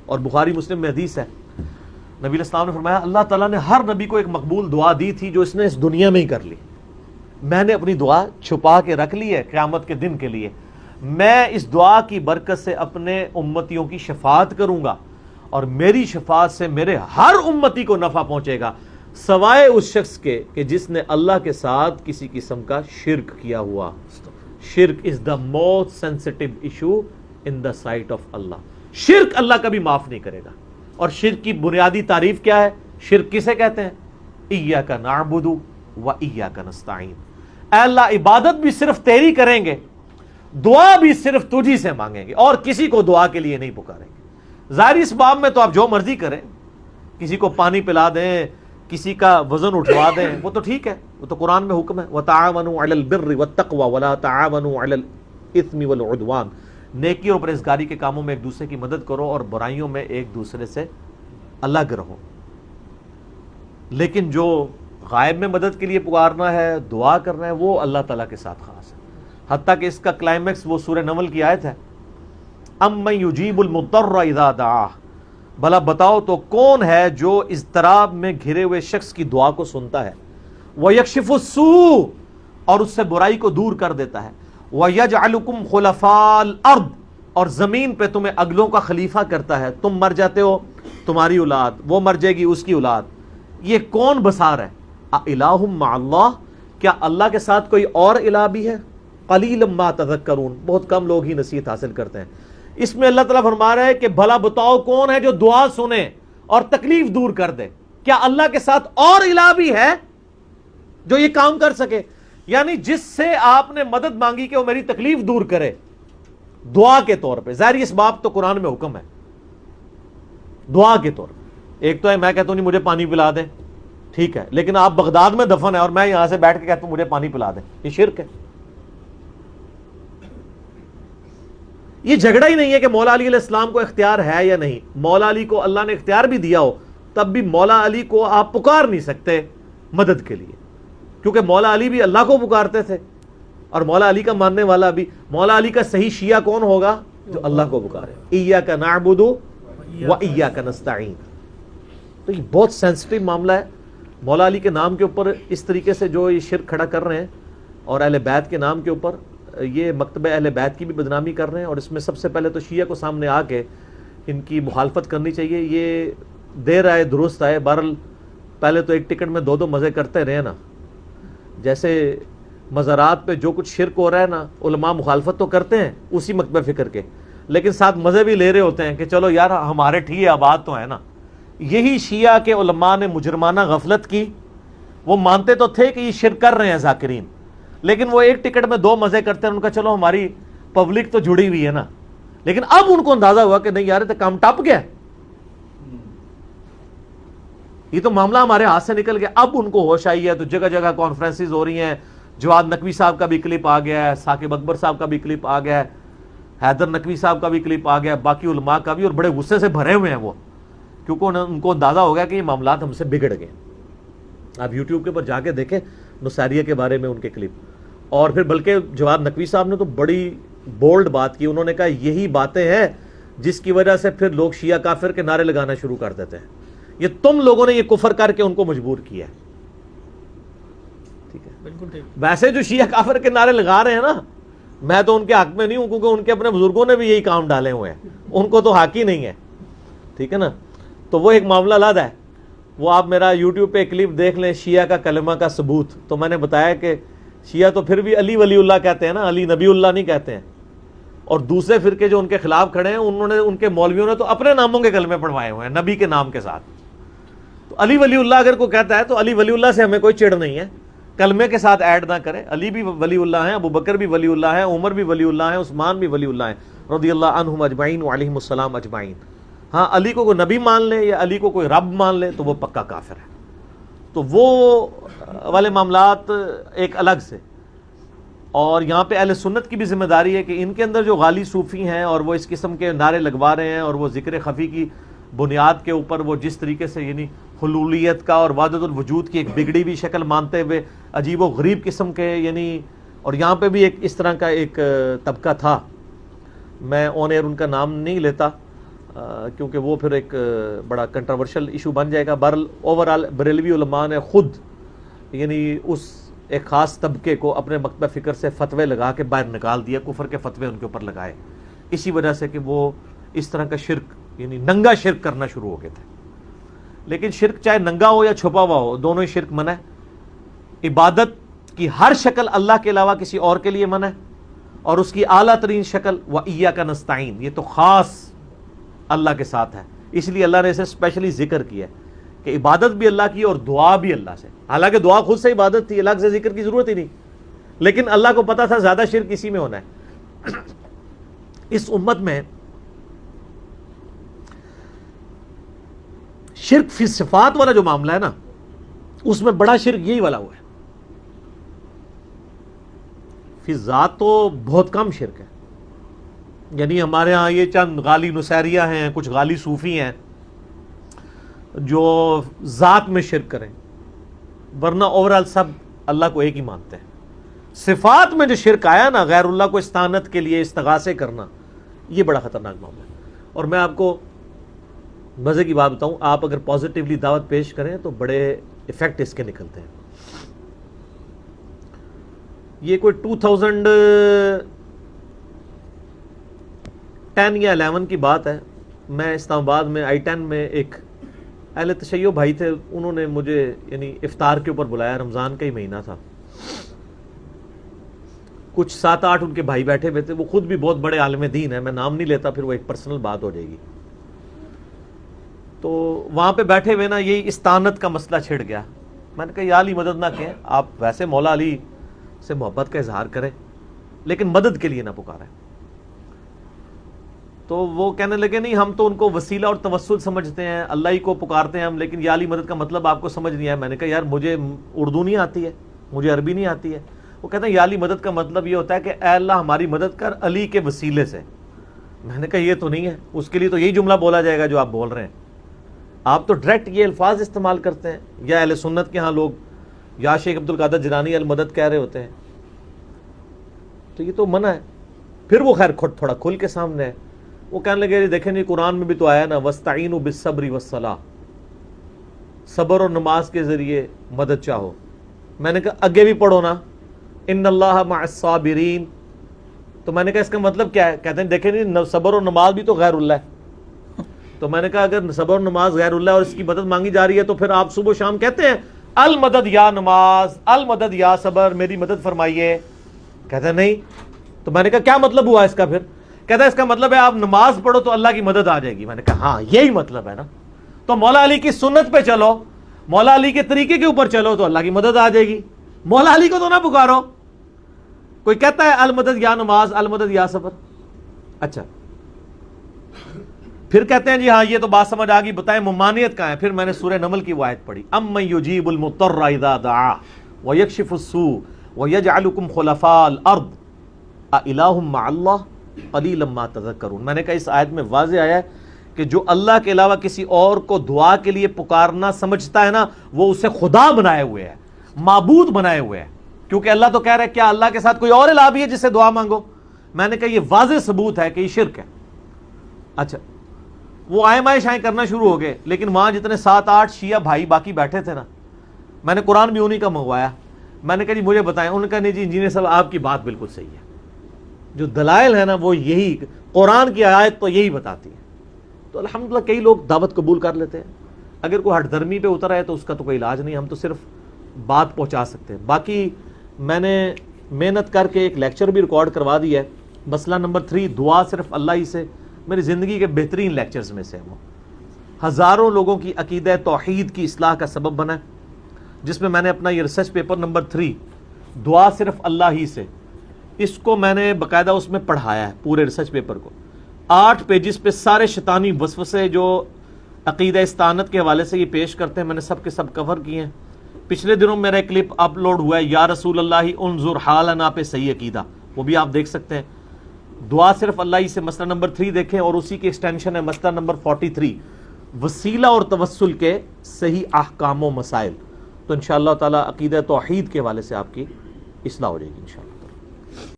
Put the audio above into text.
اور بخاری مسلم میں حدیث ہے، نبی علیہ السلام نے فرمایا اللہ تعالیٰ نے ہر نبی کو ایک مقبول دعا دی تھی جو اس نے اس دنیا میں ہی کر لی، میں نے اپنی دعا چھپا کے رکھ لی ہے قیامت کے دن کے لیے، میں اس دعا کی برکت سے اپنے امتیوں کی شفاعت کروں گا اور میری شفاعت سے میرے ہر امتی کو نفع پہنچے گا سوائے اس شخص کے کہ جس نے اللہ کے ساتھ کسی قسم کا شرک کیا ہوا۔ شرک is the most sensitive issue in the sight of Allah, شرک اللہ کبھی معاف نہیں کرے گا۔ اور شرک کی بنیادی تعریف کیا ہے؟ شرک کسے کہتے ہیں؟ ایاک نعبد و ایاک نستعین، اے اللہ عبادت بھی صرف تیری کریں گے، دعا بھی صرف تجھی سے مانگیں گے اور کسی کو دعا کے لیے نہیں پکاریں گے۔ ظاہر اس باب میں تو آپ جو مرضی کریں، کسی کو پانی پلا دیں، کسی کا وزن اٹھوا دیں، وہ تو ٹھیک ہے، وہ تو قرآن میں حکم ہے وَتَعَاوَنُوا عَلَى الْبِرِّ وَالتَّقْوَى وَلَا تَعَاوَنُوا عَلَى الْإِثْمِ وَالْعُدْوَانِ، نیکی اور پرہیزگاری کے کاموں میں ایک دوسرے کی مدد کرو اور برائیوں میں ایک دوسرے سے الگ رہو۔ لیکن جو غائب میں مدد کے لیے پکارنا ہے، دعا کرنا ہے، وہ اللہ تعالیٰ کے ساتھ خاص ہے، حتیٰ کہ اس کا کلائمیکس وہ سورہ نمل کی آیت ہے اَمَّن يُجِيبُ الْمُضْطَرَّ إِذَا دَعَاهُ، بھلا بتاؤ تو کون ہے جو اضطراب میں گھرے ہوئے شخص کی دعا کو سنتا ہے، وَيَكْشِفُ السُّوءَ، اور اس سے برائی کو دور کر دیتا ہے، وَيَجْعَلُكُمْ خُلَفَاءَ الْأَرْضِ، اور زمین پہ تمہیں اگلوں کا خلیفہ کرتا ہے، تم مر جاتے ہو تمہاری اولاد، وہ مر جائے گی اس کی اولاد، یہ کون بسار ہے؟ اِلَٰهٌ مَّعَ اللَّهِ، کیا اللہ کے ساتھ کوئی اور الہ بھی ہے؟ قَلِيلًا مَّا تَذَكَّرُونَ، بہت کم لوگ ہی نصیحت حاصل کرتے ہیں۔ اس میں اللہ تعالیٰ فرما رہا ہے کہ بھلا بتاؤ کون ہے جو دعا سنے اور تکلیف دور کر دے؟ کیا اللہ کے ساتھ اور الہ بھی ہے جو یہ کام کر سکے؟ یعنی جس سے آپ نے مدد مانگی کہ وہ میری تکلیف دور کرے دعا کے طور پہ، ظاہر اس باب تو قرآن میں حکم ہے دعا کے طور پہ۔ ایک تو ہے میں کہتا ہوں نہیں مجھے پانی پلا دیں، ٹھیک ہے، لیکن آپ بغداد میں دفن ہے اور میں یہاں سے بیٹھ کے کہتا ہوں مجھے پانی پلا دیں، یہ شرک ہے۔ یہ جھگڑا ہی نہیں ہے کہ مولا علی علیہ السلام کو اختیار ہے یا نہیں، مولا علی کو اللہ نے اختیار بھی دیا ہو تب بھی مولا علی کو آپ پکار نہیں سکتے مدد کے لیے، کیونکہ مولا علی بھی اللہ کو پکارتے تھے اور مولا علی کا ماننے والا بھی، مولا علی کا صحیح شیعہ کون ہوگا؟ جو اللہ کو پکارے، ایاک نعبد و ایاک نستعین۔ تو یہ بہت سینسٹیو معاملہ ہے، مولا علی کے نام کے اوپر اس طریقے سے جو یہ شرک کھڑا کر رہے ہیں اور اہل بیت کے نام کے اوپر یہ مکتبہ اہل بیت کی بھی بدنامی کر رہے ہیں، اور اس میں سب سے پہلے تو شیعہ کو سامنے آ کے ان کی مخالفت کرنی چاہیے۔ یہ دیر آئے درست آئے، بہرحال پہلے تو ایک ٹکٹ میں دو مزے کرتے رہے نا، جیسے مزارات پہ جو کچھ شرک ہو رہا ہے نا، علماء مخالفت تو کرتے ہیں اسی مکتبہ فکر کے، لیکن ساتھ مزے بھی لے رہے ہوتے ہیں کہ چلو یار ہمارے ٹھیک آباد تو ہے نا۔ یہی شیعہ کے علماء نے مجرمانہ غفلت کی، وہ مانتے تو تھے کہ یہ شرک کر رہے ہیں ذاکرین، لیکن وہ ایک ٹکٹ میں دو مزے کرتے ہیں، ان کا چلو ہماری پبلک تو جڑی ہوئی ہے نا، لیکن اب ان کو اندازہ ہوا کہ نہیں یار تو کام ٹپ گیا، یہ تو معاملہ ہمارے ہاتھ سے نکل گیا۔ اب ان کو ہوش آئی ہے تو جگہ جگہ کانفرنسز ہو رہی ہیں، جواد نقوی صاحب کا بھی کلپ آ گیا ہے، ثاقب اکبر صاحب کا بھی کلپ آ گیا ہے، حیدر نقوی صاحب کا بھی کلپ آ گیا ہے، باقی علماء کا بھی، اور بڑے غصے سے بھرے ہوئے ہیں وہ، کیونکہ ان کو اندازہ ہو گیا کہ یہ معاملات ہم سے بگڑ گئے۔ آپ یوٹیوب کے اوپر جا کے دیکھیں نصیریہ کے بارے میں ان کے کلپ، اور پھر بلکہ جواد نقوی صاحب نے تو بڑی بولڈ بات کی، انہوں نے کہا یہی باتیں ہیں جس کی وجہ سے پھر لوگ شیعہ کافر کے نعرے لگانا شروع کر دیتے ہیں، یہ تم لوگوں نے یہ کفر کر کے ان کو مجبور کیا ہے۔ ٹھیک ہے، بالکل ٹھیک۔ ویسے جو شیعہ کافر کے نعرے لگا رہے ہیں نا، میں تو ان کے حق میں نہیں ہوں، کیونکہ ان کے اپنے بزرگوں نے بھی یہی کام ڈالے ہوئے ہیں، ان کو تو حق ہی نہیں ہے، ٹھیک ہے نا۔ تو وہ ایک معاملہ الگ ہے، وہ آپ میرا یوٹیوب پہ کلپ دیکھ لیں، شیعہ کا کلمہ کا ثبوت۔ تو میں نے بتایا کہ شیعہ تو پھر بھی علی ولی اللہ کہتے ہیں نا، علی نبی اللہ نہیں کہتے ہیں، اور دوسرے فرقے جو ان کے خلاف کھڑے ہیں انہوں نے، ان کے مولویوں نے تو اپنے ناموں کے کلمے پڑھوائے ہوئے ہیں نبی کے نام کے ساتھ۔ تو علی ولی اللہ اگر کوئی کہتا ہے تو علی ولی اللہ سے ہمیں کوئی چڑ نہیں ہے، کلمے کے ساتھ ایڈ نہ کرے، علی بھی ولی اللہ ہیں، ابو بکر بھی ولی اللہ ہیں، عمر بھی ولی اللہ ہیں، عثمان بھی ولی اللہ ہیں رضی اللہ عنہم اجمعین وعلیہم السلام اجمعین۔ ہاں علی کو کوئی نبی مان لے یا علی کو کوئی رب مان لے تو وہ پکا کافر ہے۔ تو وہ والے معاملات ایک الگ سے، اور یہاں پہ اہل سنت کی بھی ذمہ داری ہے کہ ان کے اندر جو غالی صوفی ہیں اور وہ اس قسم کے نعرے لگوا رہے ہیں اور وہ ذکر خفی کی بنیاد کے اوپر وہ جس طریقے سے یعنی حلولیت کا اور وحدت الوجود کی ایک بگڑی ہوئی شکل مانتے ہوئے عجیب و غریب قسم کے یعنی، اور یہاں پہ بھی ایک اس طرح کا ایک طبقہ تھا، میں آن ایئر ان کا نام نہیں لیتا، کیونکہ وہ پھر ایک بڑا کنٹروورشل ایشو بن جائے گا. بہرحال اوورآل بریلوی علماء نے خود یعنی اس ایک خاص طبقے کو اپنے مکتبہ فکر سے فتوے لگا کے باہر نکال دیا, کفر کے فتوے ان کے اوپر لگائے, اسی وجہ سے کہ وہ اس طرح کا شرک یعنی ننگا شرک کرنا شروع ہو گئے تھے. لیکن شرک چاہے ننگا ہو یا چھپا ہوا ہو, دونوں ہی شرک منع ہے. عبادت کی ہر شکل اللہ کے علاوہ کسی اور کے لیے منع ہے, اور اس کی اعلیٰ ترین شکل وَإِيَّاكَ نَسْتَعِينُ, یہ تو خاص اللہ کے ساتھ ہے. اس لیے اللہ نے اسے اسپیشلی ذکر کیا ہے کہ عبادت بھی اللہ کی اور دعا بھی اللہ سے. حالانکہ دعا خود سے عبادت تھی, الگ سے ذکر کی ضرورت ہی نہیں, لیکن اللہ کو پتا تھا زیادہ شرک اسی میں ہونا ہے. اس امت میں شرک فی صفات والا جو معاملہ ہے نا, اس میں بڑا شرک یہی والا ہوا ہے. فی ذات تو بہت کم شرک ہے. یعنی ہمارے ہاں یہ چند غالی نصیریہ ہیں, کچھ غالی صوفی ہیں جو ذات میں شرک کریں, ورنہ اوورال سب اللہ کو ایک ہی مانتے ہیں. صفات میں جو شرک آیا نا, غیر اللہ کو استعانت کے لیے استغاثے کرنا, یہ بڑا خطرناک معاملہ ہے. اور میں آپ کو مزے کی بات بتاؤں, آپ اگر پازیٹیولی دعوت پیش کریں تو بڑے ایفیکٹ اس کے نکلتے ہیں. یہ کوئی 2010 یا 11 کی بات ہے. میں اسلام آباد میں I-10 میں ایک اہل تشیع بھائی تھے, انہوں نے مجھے یعنی افطار کے اوپر بلایا, رمضان کا ہی مہینہ تھا. کچھ 7-8 ان کے بھائی بیٹھے ہوئے تھے, وہ خود بھی بہت بڑے عالم دین ہیں, میں نام نہیں لیتا پھر وہ ایک پرسنل بات ہو جائے گی. تو وہاں پہ بیٹھے ہوئے نا یہی استعانت کا مسئلہ چھڑ گیا. میں نے کہا یا علی مدد نہ کہیں, آپ ویسے مولا علی سے محبت کا اظہار کریں لیکن مدد کے لیے نہ پکاریں. تو وہ کہنے لگے نہیں ہم تو ان کو وسیلہ اور توسل سمجھتے ہیں, اللہ ہی کو پکارتے ہیں ہم, لیکن یا علی مدد کا مطلب آپ کو سمجھ نہیں آیا. میں نے کہا یار مجھے اردو نہیں آتی ہے, مجھے عربی نہیں آتی ہے. وہ کہتے ہیں یا علی مدد کا مطلب یہ ہوتا ہے کہ اے اللہ ہماری مدد کر علی کے وسیلے سے. میں نے کہا یہ تو نہیں ہے, اس کے لیے تو یہی جملہ بولا جائے گا جو آپ بول رہے ہیں. آپ تو ڈائریکٹ یہ الفاظ استعمال کرتے ہیں, یا اہل سنت کے ہاں لوگ یا شیخ عبد القادر جیلانی المدد کہہ رہے ہوتے ہیں, تو یہ تو منع ہے. پھر وہ خیر تھوڑا کھل کے سامنے ہے. وہ کہنے لگے دیکھیں نہیں قرآن میں بھی تو آیا نا وَاسْتَعِينُوا بِالصَّبْرِ وَالصَّلَاةِ, صبر اور نماز کے ذریعے مدد چاہو. میں نے کہا آگے بھی پڑھو نا ان اللہ مع الصابرین. تو میں نے کہا اس کا مطلب کیا ہے؟ کہتے ہیں دیکھیں نہیں صبر اور نماز بھی تو غیر اللہ ہے. تو میں نے کہا اگر صبر اور نماز غیر اللہ ہے اور اس کی مدد مانگی جا رہی ہے تو پھر آپ صبح و شام کہتے ہیں المدد یا نماز, المدد یا صبر, میری مدد فرمائیے. کہتے ہیں نہیں. تو میں نے کہا کیا مطلب ہوا اس کا پھر؟ کہتا ہے اس کا مطلب ہے آپ نماز پڑھو تو اللہ کی مدد آ جائے گی. میں نے کہا ہاں یہی مطلب ہے نا. تو مولا علی کی سنت پہ چلو, مولا علی کے طریقے کے اوپر چلو تو اللہ کی مدد آ جائے گی. مولا علی کو تو نہ پکارو. کوئی کہتا ہے المدد یا نماز, المدد یا صبر. اچھا پھر کہتے ہیں جی ہاں یہ تو بات سمجھ آ گئی, بتائیں ممانعت کہاں ہے؟ پھر میں نے سورہ نمل کی وہ آیت پڑھی امن یجیب المضطر اذا دعا ویکشف السوء ویجعلکم خلفاء الارض االہ مع اللہ قلیلا ما تذکرون. میں نے کہا اس آیت میں واضح آیا ہے کہ جو اللہ کے علاوہ کسی اور کو دعا کے لیے پکارنا سمجھتا ہے نا, وہ اسے خدا بنائے ہوئے ہے, معبود بنائے ہوئے ہے. کیونکہ اللہ تو کہہ رہا ہے کیا اللہ کے ساتھ کوئی اور الہ بھی ہے جس سے دعا مانگو؟ میں نے کہا یہ واضح ثبوت ہے کہ یہ شرک ہے. اچھا وہ آئے مائے شائیں کرنا شروع ہو گئے, لیکن وہاں جتنے 7-8 شیعہ بھائی باقی بیٹھے تھے نا, میں نے قرآن بھی انہی کا منگوایا. میں نے کہا جی مجھے بتائیں. انہوں نے کہا نہیں جی انجینئر صاحب آپ کی بات بالکل صحیح ہے, جو دلائل ہے نا وہ یہی, قرآن کی آیت تو یہی بتاتی ہے. تو الحمدللہ کئی لوگ دعوت قبول کر لیتے ہیں. اگر کوئی ہٹ دھرمی پہ اتر ہے تو اس کا تو کوئی علاج نہیں, ہم تو صرف بات پہنچا سکتے ہیں. باقی میں نے محنت کر کے ایک لیکچر بھی ریکارڈ کروا دیا ہے, مسئلہ نمبر 3 دعا صرف اللہ ہی سے. میری زندگی کے بہترین لیکچرز میں سے وہ ہزاروں لوگوں کی عقیدہ توحید کی اصلاح کا سبب بنا ہے, جس میں میں نے اپنا یہ ریسرچ پیپر نمبر 3 دعا صرف اللہ ہی سے, اس کو میں نے باقاعدہ اس میں پڑھایا ہے پورے ریسرچ پیپر کو. 8 پیجز پہ سارے شیطانی وسوسے جو عقیدہ استعانت کے حوالے سے یہ پیش کرتے ہیں میں نے سب کے سب کور کیے ہیں. پچھلے دنوں میرا ایک کلپ اپلوڈ ہوا ہے یا رسول اللہ انظر حالنا پہ صحیح عقیدہ, وہ بھی آپ دیکھ سکتے ہیں. دعا صرف اللہ ہی سے مسئلہ نمبر 3 دیکھیں, اور اسی کی ایکسٹینشن ہے مسئلہ نمبر 43 وسیلہ اور توسل کے صحیح احکام و مسائل. تو انشاءاللہ تعالی عقیدہ توحید کے حوالے سے آپ کی اصلاح ہو جائے گی انشاءاللہ.